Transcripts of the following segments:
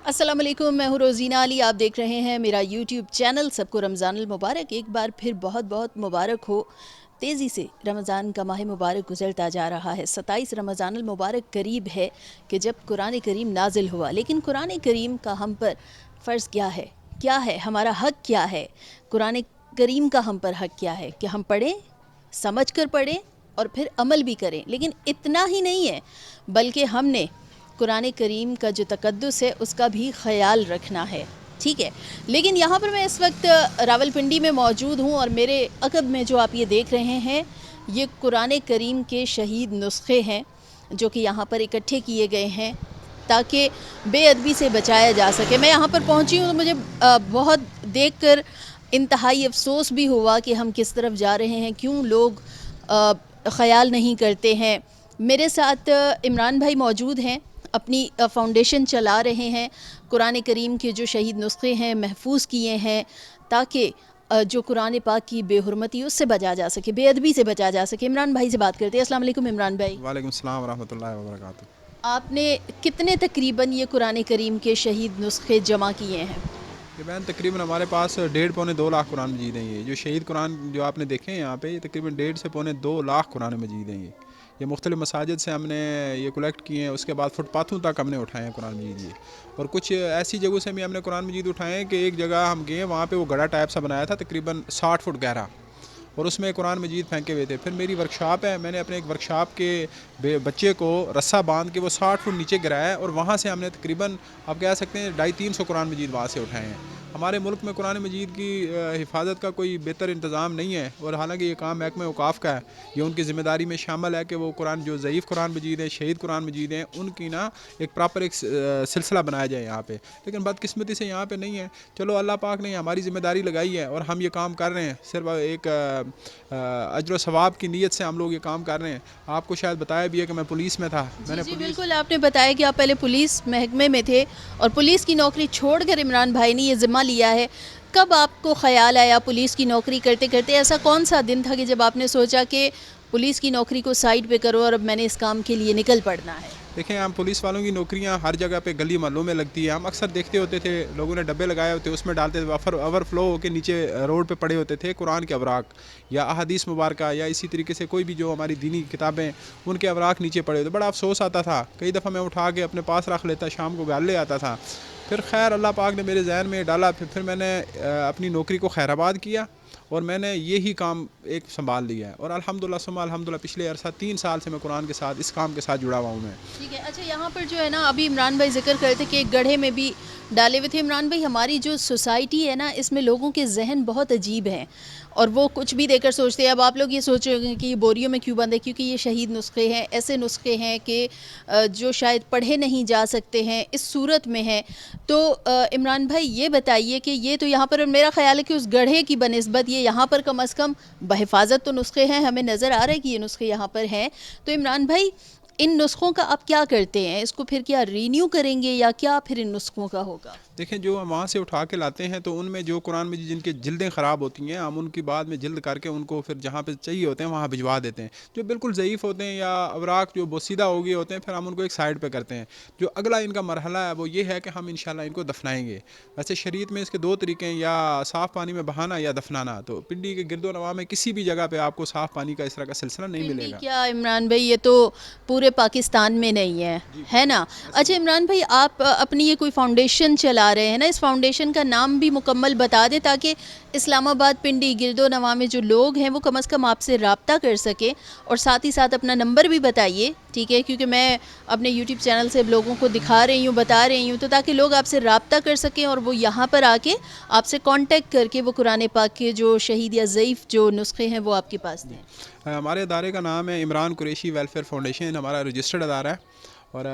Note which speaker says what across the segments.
Speaker 1: السلام علیکم، میں ہوں روزینہ علی، آپ دیکھ رہے ہیں میرا یوٹیوب چینل۔ سب کو رمضان المبارک، ایک بار پھر بہت بہت مبارک ہو۔ تیزی سے رمضان کا ماہ مبارک گزرتا جا رہا ہے۔ 27 رمضان المبارک قریب ہے کہ جب قرآن کریم نازل ہوا، لیکن قرآن کریم کا ہم پر فرض کیا ہے ہمارا حق کیا ہے؟ قرآن کریم کا ہم پر حق کیا ہے کہ ہم پڑھیں، سمجھ کر پڑھیں اور پھر عمل بھی کریں۔ لیکن اتنا ہی نہیں ہے، بلکہ ہم نے قرآن کریم کا جو تقدس ہے اس کا بھی خیال رکھنا ہے، ٹھیک ہے۔ لیکن یہاں پر میں اس وقت راولپنڈی میں موجود ہوں، اور میرے عقب میں جو آپ یہ دیکھ رہے ہیں یہ قرآن کریم کے شہید نسخے ہیں جو کہ یہاں پر اکٹھے کیے گئے ہیں تاکہ بے ادبی سے بچایا جا سکے۔ میں یہاں پر پہنچی ہوں تو مجھے بہت دیکھ کر انتہائی افسوس بھی ہوا کہ ہم کس طرف جا رہے ہیں، کیوں لوگ خیال نہیں کرتے ہیں۔ میرے ساتھ عمران بھائی موجود ہیں، اپنی فاؤنڈیشن چلا رہے ہیں، قرآن کریم کے جو شہید نسخے ہیں محفوظ کیے ہیں تاکہ جو قرآن پاک کی بے حرمتی اس سے بچا جا سکے، بے ادبی سے بچا جا سکے۔ عمران بھائی سے بات کرتے ہیں۔ السلام علیکم عمران بھائی۔
Speaker 2: وعلیکم السلام ورحمۃ اللہ وبرکاتہ۔
Speaker 1: آپ نے کتنے تقریباً یہ قرآن کریم کے شہید نسخے جمع کیے ہیں؟
Speaker 2: یہ بہن تقریباً ہمارے پاس 1.5 پونے 2 لاکھ قرآن مجید ہیں۔ یہ جو شہید قرآن جو آپ نے دیکھے ہیں یہاں پہ، یہ تقریباً 1.5 سے 2 لاکھ قرآن مجید ہیں۔ یہ مختلف مساجد سے ہم نے یہ کلیکٹ کیے ہیں، اس کے بعد فٹ پاتھوں تک ہم نے اٹھائے ہیں قرآن مجید یہ، اور کچھ ایسی جگہوں سے بھی ہم نے قرآن مجید اٹھائے ہیں کہ ایک جگہ ہم گئے، وہاں پہ وہ گڑھا ٹائپ سا بنایا تھا تقریباً 60 فٹ گہرا، اور اس میں قرآن مجید پھینکے ہوئے تھے۔ پھر میری ورکشاپ ہے، میں نے اپنے ایک ورکشاپ کے بچے کو رسہ باندھ کے وہ 60 فٹ نیچے گرایا ہے، اور وہاں سے ہم نے تقریباً آپ کہہ سکتے ہیں 250-300 قرآن مجید وہاں سے اٹھائے ہیں۔ ہمارے ملک میں قرآن مجید کی حفاظت کا کوئی بہتر انتظام نہیں ہے، اور حالانکہ یہ کام محکمہ اوقاف کا ہے، یہ ان کی ذمہ داری میں شامل ہے کہ وہ قرآن جو ضعیف قرآن مجید ہیں، شہید قرآن مجید ہیں، ان کی ایک پراپر ایک سلسلہ بنایا جائے یہاں پہ، لیکن بدقسمتی سے یہاں پہ نہیں ہے۔ چلو اللہ پاک نے ہماری ذمہ داری لگائی ہے اور ہم یہ کام کر رہے ہیں، صرف ایک اجر و ثواب کی نیت سے ہم لوگ یہ کام کر رہے ہیں۔ آپ کو شاید بتایا بھی ہے کہ میں پولیس میں تھا، میں نے
Speaker 1: جی بالکل، آپ نے بتایا کہ آپ پہلے پولیس محکمے میں تھے اور پولیس کی نوکری چھوڑ کر عمران بھائی نے یہ ذمہ لیا ہے۔ کب آپ کو خیال آیا پولیس کی نوکری کرتے کرتے، ایسا کون سا دن تھا کہ جب آپ نے سوچا کہ پولیس کی نوکری کو سائڈ پہ کرو اور اب میں نے اس کام کے لیے نکل پڑنا ہے؟
Speaker 2: دیکھیں، ہم پولیس والوں کی نوکریاں ہر جگہ پہ گلی محلوں میں لگتی ہے، ہم اکثر دیکھتے ہوتے تھے لوگوں نے ڈبے لگائے ہوتے، اس میں ڈالتے تھے، اوور فلو ہو کے نیچے روڈ پہ پڑے ہوتے تھے قرآن کے اوراق یا احادیث مبارکہ، یا اسی طریقے سے کوئی بھی جو ہماری دینی کتابیں ان کے اوراق نیچے پڑے ہوتے۔ بڑا افسوس آتا تھا، کئی دفعہ میں اٹھا کے اپنے پاس رکھ لیتا، شام کو گھر لے آتا تھا۔ پھر خیر اللہ پاک نے میرے ذہن میں ڈالا، پھر میں نے اپنی نوکری کو خیر آباد کیا اور میں نے یہی کام ایک سنبھال لیا ہے، اور الحمدللہ ثم الحمدللہ پچھلے عرصہ 3 سال سے میں قرآن کے ساتھ اس کام کے ساتھ جڑا ہوا ہوں میں۔
Speaker 1: ٹھیک ہے، اچھا یہاں پر جو ہے نا، ابھی عمران بھائی ذکر کرتے کہ ایک گڑھے میں بھی ڈالے ہوئے تھے۔ عمران بھائی، ہماری جو سوسائٹی ہے نا، اس میں لوگوں کے ذہن بہت عجیب ہیں اور وہ کچھ بھی دے کر سوچتے ہیں۔ اب آپ لوگ یہ سوچ رہے ہیں کہ یہ بوریوں میں کیوں بندے، کیونکہ یہ شہید نسخے ہیں، ایسے نسخے ہیں کہ جو شاید پڑھے نہیں جا سکتے ہیں، اس صورت میں ہیں۔ تو عمران بھائی یہ بتائیے کہ یہ تو یہاں پر میرا خیال ہے کہ اس گڑھے کی بنسبت یہ یہاں پر کم از کم بحفاظت تو نسخے ہیں، ہمیں نظر آ رہا ہے کہ یہ نسخے یہاں پر ہیں۔ تو عمران بھائی، ان نسخوں کا آپ کیا کرتے ہیں؟ اس کو پھر کیا رینیو کریں گے یا کیا پھر ان نسخوں کا ہوگا؟
Speaker 2: دیکھیں، جو ہم وہاں سے اٹھا کے لاتے ہیں تو ان میں جو قرآن مجید جن کے جلدیں خراب ہوتی ہیں، ہم ان کی بعد میں جلد کر کے ان کو پھر جہاں پہ چاہیے ہوتے ہیں وہاں بھجوا دیتے ہیں۔ جو بالکل ضعیف ہوتے ہیں یا اوراق جو بوسیدہ ہو گئے ہوتے ہیں، پھر ہم ان کو ایک سائڈ پہ کرتے ہیں۔ جو اگلا ان کا مرحلہ ہے وہ یہ ہے کہ ہم انشاءاللہ ان کو دفنائیں گے۔ ویسے شریعت میں اس کے 2 طریقے ہیں، یا صاف پانی میں بہانا یا دفنانا۔ تو پنڈی کے گرد و نواح میں کسی بھی جگہ پہ آپ کو صاف پانی کا اس طرح کا سلسلہ نہیں ملے
Speaker 1: پنڈی
Speaker 2: گا۔
Speaker 1: کیا عمران بھائی، یہ تو پورے پاکستان میں نہیں ہے نا؟ اچھا عمران بھائی، آپ اپنی یہ کوئی فاؤنڈیشن چلا رہے ہیں نا، اس فاؤنڈیشن کا نام بھی مکمل بتا دیں تاکہ اسلام آباد، پنڈی، گرد و نواح میں جو لوگ ہیں وہ کم از کم آپ سے رابطہ کر سکیں، اور ساتھ ہی ساتھ اپنا نمبر بھی بتائیے، ٹھیک ہے؟ کیونکہ میں اپنے یوٹیوب چینل سے لوگوں کو دکھا رہی ہوں، بتا رہی ہوں، تو تاکہ لوگ آپ سے رابطہ کر سکیں اور وہ یہاں پر آ کے آپ سے کانٹیکٹ کر کے وہ قرآن پاک کے جو شہید یا ضعیف جو نسخے ہیں وہ آپ کے پاس دیں۔
Speaker 2: ہمارے ادارے کا نام ہے عمران قریشی ویلفیئر فاؤنڈیشن، ہمارا رجسٹرڈ ادارہ ہے، اور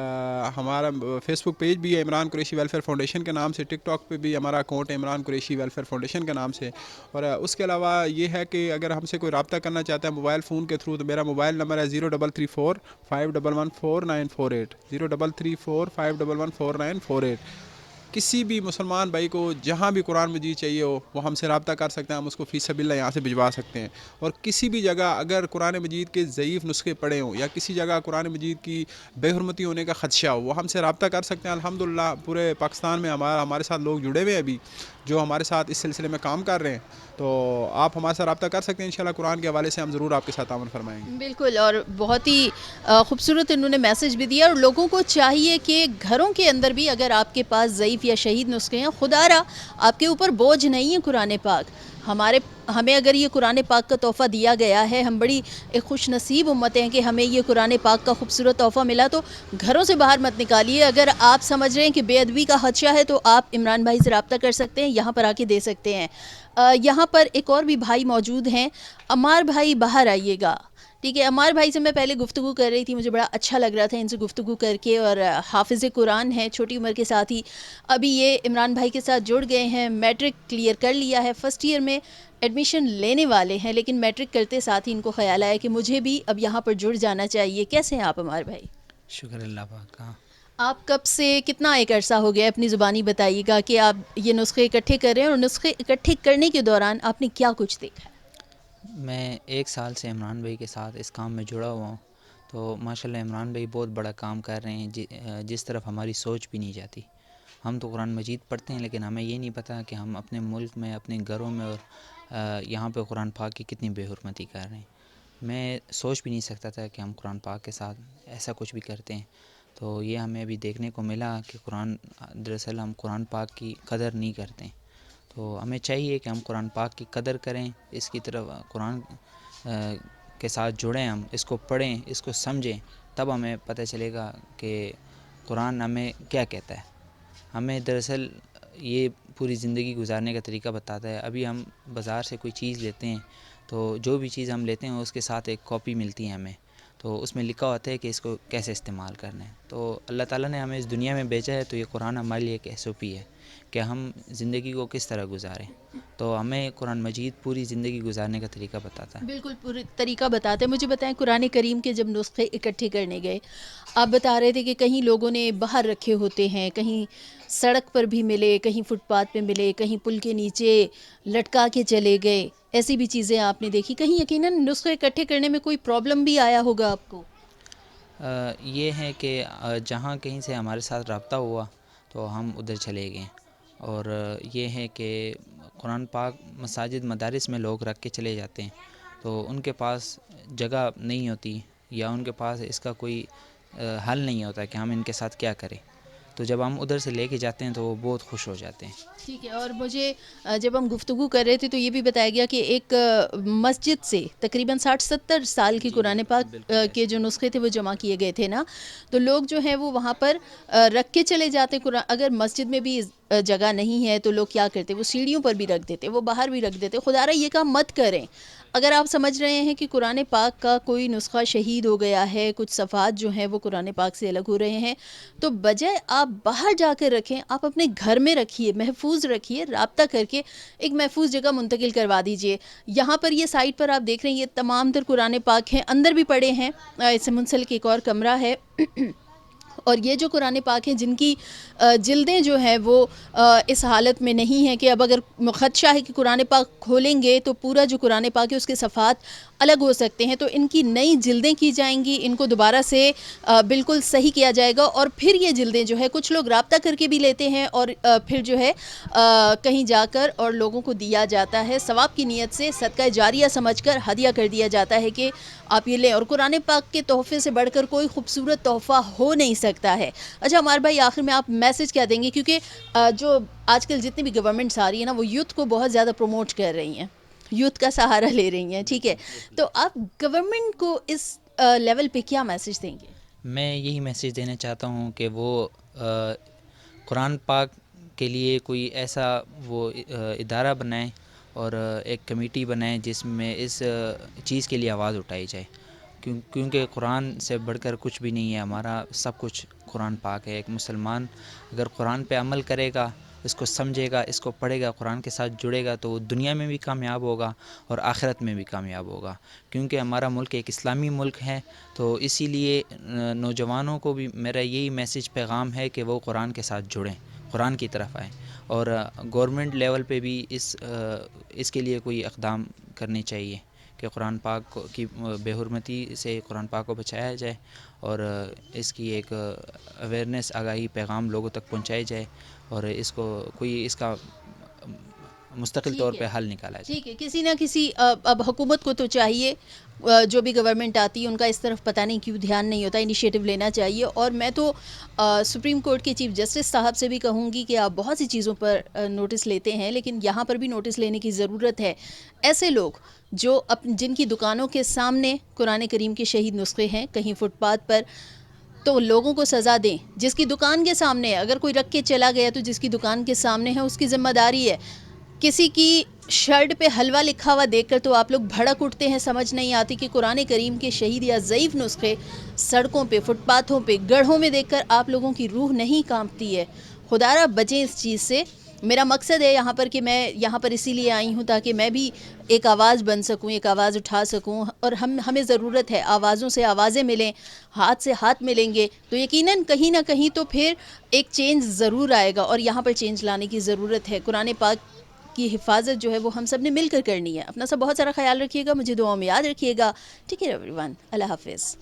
Speaker 2: ہمارا فیس بک پیج بھی ہے عمران قریشی ویلفیئر فاؤنڈیشن کے نام سے، ٹک ٹاک پہ بھی ہمارا اکاؤنٹ ہے عمران قریشی ویلفیئر فاؤنڈیشن کے نام سے۔ اور اس کے علاوہ یہ ہے کہ اگر ہم سے کوئی رابطہ کرنا چاہتا ہے موبائل فون کے تھرو، تو میرا موبائل نمبر ہے 0334 511 4948، 0334 511 4948۔ کسی بھی مسلمان بھائی کو جہاں بھی قرآن مجید چاہیے ہو وہ ہم سے رابطہ کر سکتے ہیں, ہم اس کو فی سبیل اللہ یہاں سے بھجوا سکتے ہیں. اور کسی بھی جگہ اگر قرآن مجید کے ضعیف نسخے پڑے ہوں یا کسی جگہ قرآن مجید کی بے حرمتی ہونے کا خدشہ ہو وہ ہم سے رابطہ کر سکتے ہیں. الحمدللہ پورے پاکستان میں ہمارے ساتھ لوگ جڑے ہوئے ہیں ابھی جو ہمارے ساتھ اس سلسلے میں کام کر رہے ہیں, تو آپ ہمارے ساتھ رابطہ کر سکتے ہیں. انشاءاللہ قرآن کے حوالے سے ہم ضرور آپ کے ساتھ تعاون فرمائیں گے.
Speaker 1: بالکل, اور بہت ہی خوبصورت انہوں نے میسج بھی دیا, اور لوگوں کو چاہیے کہ گھروں کے اندر بھی اگر آپ کے پاس ضعیف یا شہید نسخے ہیں, خدا را آپ کے اوپر بوجھ نہیں ہے قرآن پاک. ہمیں اگر یہ قرآن پاک کا تحفہ دیا گیا ہے, ہم بڑی ایک خوش نصیب امت ہیں کہ ہمیں یہ قرآن پاک کا خوبصورت تحفہ ملا, تو گھروں سے باہر مت نکالیے. اگر آپ سمجھ رہے ہیں کہ بے ادبی کا خدشہ ہے تو آپ عمران بھائی سے رابطہ کر سکتے ہیں, یہاں پر آ کے دے سکتے ہیں. یہاں پر ایک اور بھی بھائی موجود ہیں. عمار بھائی باہر آئیے گا, ٹھیک ہے. عمار بھائی سے میں پہلے گفتگو کر رہی تھی, مجھے بڑا اچھا لگ رہا تھا ان سے گفتگو کر کے, اور حافظ قرآن ہیں چھوٹی عمر کے ساتھ ہی. ابھی یہ عمران بھائی کے ساتھ جڑ گئے ہیں, میٹرک کلیئر کر لیا ہے, فرسٹ ایئر میں ایڈمیشن لینے والے ہیں, لیکن میٹرک کرتے ساتھ ہی ان کو خیال آیا کہ مجھے بھی اب یہاں پر جڑ جانا چاہیے. کیسے ہیں آپ عمار بھائی؟
Speaker 3: شکر اللہ پاک کا.
Speaker 1: آپ کب سے کتنا ایک عرصہ ہو گیا, اپنی زبانی بتائیے گا کہ آپ یہ نسخے اکٹھے کر رہے ہیں, اور نسخے اکٹھے کرنے کے دوران آپ نے کیا کچھ دیکھا ہے؟
Speaker 3: میں 1 سال سے عمران بھائی کے ساتھ اس کام میں جڑا ہوا ہوں, تو ماشاءاللہ عمران بھائی بہت بڑا کام کر رہے ہیں جس طرف ہماری سوچ بھی نہیں جاتی. ہم تو قرآن مجید پڑھتے ہیں لیکن ہمیں یہ نہیں پتہ کہ ہم اپنے ملک میں, اپنے گھروں میں اور یہاں پہ قرآن پاک کی کتنی بے حرمتی کر رہے ہیں. میں سوچ بھی نہیں سکتا تھا کہ ہم قرآن پاک کے ساتھ ایسا کچھ بھی کرتے ہیں. تو یہ ہمیں ابھی دیکھنے کو ملا کہ دراصل ہم قرآن پاک کی قدر نہیں کرتے. تو ہمیں چاہیے کہ ہم قرآن پاک کی قدر کریں, اس کی طرف قرآن کے ساتھ جڑیں, ہم اس کو پڑھیں, اس کو سمجھیں, تب ہمیں پتہ چلے گا کہ قرآن ہمیں کیا کہتا ہے. ہمیں دراصل یہ پوری زندگی گزارنے کا طریقہ بتاتا ہے. ابھی ہم بازار سے کوئی چیز لیتے ہیں تو جو بھی چیز ہم لیتے ہیں اس کے ساتھ ایک کاپی ملتی ہے ہمیں, تو اس میں لکھا ہوتا ہے کہ اس کو کیسے استعمال کرنا ہے. تو اللہ تعالیٰ نے ہمیں اس دنیا میں بھیجا ہے, تو یہ قرآن ہمارے لیے ایک SOP ہے کہ ہم زندگی کو کس طرح گزاریں. تو ہمیں قرآن مجید پوری زندگی گزارنے کا طریقہ بتاتا ہے.
Speaker 1: بالکل پوری طریقہ بتاتے ہیں. مجھے بتائیں, قرآن کریم کے جب نسخے اکٹھے کرنے گئے, آپ بتا رہے تھے کہ کہیں لوگوں نے باہر رکھے ہوتے ہیں, کہیں سڑک پر بھی ملے, کہیں فٹ پاتھ پہ ملے, کہیں پل کے نیچے لٹکا کے چلے گئے, ایسی بھی چیزیں آپ نے دیکھی. کہیں یقیناً نسخے اکٹھے کرنے میں کوئی پرابلم بھی آیا ہوگا آپ کو؟
Speaker 3: یہ ہے کہ جہاں کہیں سے ہمارے ساتھ رابطہ ہوا تو ہم ادھر چلے گئے. اور یہ ہے کہ قرآن پاک مساجد مدارس میں لوگ رکھ کے چلے جاتے ہیں, تو ان کے پاس جگہ نہیں ہوتی یا ان کے پاس اس کا کوئی حل نہیں ہوتا کہ ہم ان کے ساتھ کیا کریں. تو جب ہم ادھر سے لے کے جاتے ہیں تو وہ بہت خوش ہو جاتے ہیں.
Speaker 1: ٹھیک ہے. اور مجھے جب ہم گفتگو کر رہے تھے تو یہ بھی بتایا گیا کہ ایک مسجد سے تقریباً 60-70 سال کی قرآن پاک کے جو نسخے تھے وہ جمع کیے گئے تھے نا, تو لوگ جو ہیں وہ وہاں پر رکھ کے چلے جاتے. قرآن اگر مسجد میں بھی جگہ نہیں ہے تو لوگ کیا کرتے, وہ سیڑھیوں پر بھی رکھ دیتے, وہ باہر بھی رکھ دیتے. خدا را یہ کام مت کریں. اگر آپ سمجھ رہے ہیں کہ قرآن پاک کا کوئی نسخہ شہید ہو گیا ہے, کچھ صفحات جو ہیں وہ قرآن پاک سے الگ ہو رہے ہیں, تو بجائے آپ باہر جا کر رکھیں, آپ اپنے گھر میں رکھیے, محفوظ رکھیے, رابطہ کر کے ایک محفوظ جگہ منتقل کروا دیجئے. یہاں پر یہ سائٹ پر آپ دیکھ رہے ہیں یہ تمام تر قرآن پاک ہیں, اندر بھی پڑے ہیں, اس سے منسلک ایک اور کمرہ ہے. اور یہ جو قرآن پاک ہیں جن کی جلدیں جو ہیں وہ اس حالت میں نہیں ہیں کہ اب اگر خدشہ ہے کہ قرآن پاک کھولیں گے تو پورا جو قرآن پاک ہے اس کے صفحات الگ ہو سکتے ہیں, تو ان کی نئی جلدیں کی جائیں گی, ان کو دوبارہ سے بالکل صحیح کیا جائے گا. اور پھر یہ جلدیں جو ہے کچھ لوگ رابطہ کر کے بھی لیتے ہیں, اور پھر جو ہے کہیں جا کر اور لوگوں کو دیا جاتا ہے ثواب کی نیت سے, صدقہ جاریہ سمجھ کر ہدیہ کر دیا جاتا ہے کہ آپ یہ لیں. اور قرآن پاک کے تحفے سے بڑھ کر کوئی خوبصورت تحفہ ہو نہیں سکتا ہے. اچھا عمار بھائی, آخر میں آپ میسج کیا دیں گے, کیونکہ جو آج کل جتنی بھی گورنمنٹس آ رہی ہیں نا وہ یوتھ کو بہت زیادہ پروموٹ کر رہی ہیں, یوتھ کا سہارا لے رہی ہیں, ٹھیک ہے, تو آپ گورنمنٹ کو اس لیول پہ کیا میسج دیں گے؟
Speaker 3: میں یہی میسیج دینا چاہتا ہوں کہ وہ قرآن پاک کے لیے کوئی ایسا وہ ادارہ بنائیں اور ایک کمیٹی بنائیں جس میں اس چیز کے لیے آواز اٹھائی جائے, کیونکہ قرآن سے بڑھ کر کچھ بھی نہیں ہے. ہمارا سب کچھ قرآن پاک ہے. ایک مسلمان اگر قرآن پہ عمل کرے گا, اس کو سمجھے گا, اس کو پڑھے گا, قرآن کے ساتھ جڑے گا, تو وہ دنیا میں بھی کامیاب ہوگا اور آخرت میں بھی کامیاب ہوگا. کیونکہ ہمارا ملک ایک اسلامی ملک ہے, تو اسی لیے نوجوانوں کو بھی میرا یہی میسج پیغام ہے کہ وہ قرآن کے ساتھ جڑیں, قرآن کی طرف آئیں. اور گورنمنٹ لیول پہ بھی اس کے لیے کوئی اقدام کرنے چاہیے کہ قرآن پاک کی بے حرمتی سے قرآن پاک کو بچایا جائے اور اس کی ایک اویئرنیس آگاہی پیغام لوگوں تک پہنچائی جائے اور اس کو کوئی اس کا مستقل طور پہ حل نکالا جائے.
Speaker 1: ٹھیک ہے, کسی نہ کسی اب حکومت کو تو چاہیے, جو بھی گورنمنٹ آتی ہے ان کا اس طرف پتہ نہیں کیوں دھیان نہیں ہوتا, انیشیٹو لینا چاہیے. اور میں تو سپریم کورٹ کے چیف جسٹس صاحب سے بھی کہوں گی کہ آپ بہت سی چیزوں پر نوٹس لیتے ہیں, لیکن یہاں پر بھی نوٹس لینے کی ضرورت ہے. ایسے لوگ جو جن کی دکانوں کے سامنے قرآن کریم کے شہید نسخے ہیں کہیں فٹ پاتھ پر, تو لوگوں کو سزا دیں. جس کی دکان کے سامنے اگر کوئی رکھ کے چلا گیا تو جس کی دکان کے سامنے ہے اس کی ذمہ داری ہے. کسی کی شرٹ پہ حلوہ لکھا ہوا دیکھ کر تو آپ لوگ بھڑک اٹھتے ہیں, سمجھ نہیں آتی کہ قرآن کریم کے شہید یا ضعیف نسخے سڑکوں پہ, فٹ پاتھوں پہ, گڑھوں میں دیکھ کر آپ لوگوں کی روح نہیں کانپتی ہے. خدا را بچیں اس چیز سے. میرا مقصد ہے یہاں پر کہ میں یہاں پر اسی لیے آئی ہوں تاکہ میں بھی ایک آواز بن سکوں, ایک آواز اٹھا سکوں. اور ہمیں ضرورت ہے آوازوں سے آوازیں ملیں, ہاتھ سے ہاتھ ملیں گے تو یقیناً کہیں نہ کہیں تو پھر ایک چینج ضرور آئے گا. اور یہاں پر چینج لانے کی ضرورت ہے. قرآن پاک کی حفاظت جو ہے وہ ہم سب نے مل کر کرنی ہے. اپنا سب بہت سارا خیال رکھیے گا, مجھے دعاؤں میں یاد رکھیے گا. ٹھیک ہے ایوری ون, اللہ حافظ.